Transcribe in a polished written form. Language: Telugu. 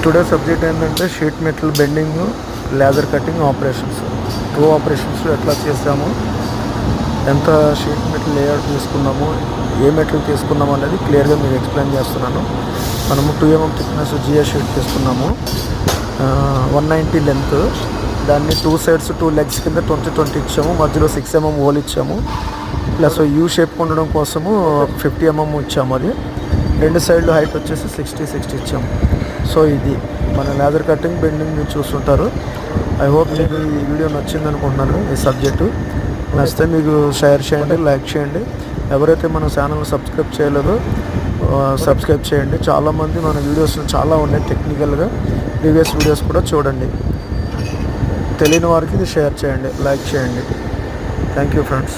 టుడే సబ్జెక్ట్ ఏంటంటే sheet metal bending, laser cutting operations. 2 operations ఎట్లా చేసాము, ఎంత షీట్ మెటల్ లేఅవుట్ తీసుకున్నాము, ఏ మెటల్ తీసుకున్నాము అనేది క్లియర్గా మీకు ఎక్స్ప్లెయిన్ చేస్తున్నాను. మనము 2 mm థిక్నెస్ జియో షీట్ తీసుకున్నాము, 190 లెంత్. దాన్ని 2 sides 2 legs కింద 20-20 ఇచ్చాము, మధ్యలో 6 mm హోల్ ఇచ్చాము. ప్లస్ యూ షేప్ ఉండడం కోసము 50 mm ఇచ్చాము. అది 2 సైడ్లు హైట్ వచ్చేసి 60 ఇచ్చాము. సో ఇది మన లేజర్ కటింగ్ బెండింగ్ మీరు చూస్తుంటారు. ఐ హోప్ మీకు ఈ వీడియో నచ్చింది అనుకుంటున్నాను. ఈ సబ్జెక్టు నచ్చితే మీకు షేర్ చేయండి, లైక్ చేయండి. ఎవరైతే మన ఛానల్ సబ్స్క్రైబ్ చేయలేదో సబ్స్క్రైబ్ చేయండి. చాలామంది మన వీడియోస్ చాలా ఉన్నాయి టెక్నికల్గా, ప్రీవియస్ వీడియోస్ కూడా చూడండి. తెలియని వారికి ఇది షేర్ చేయండి, లైక్ చేయండి. Thank you friends.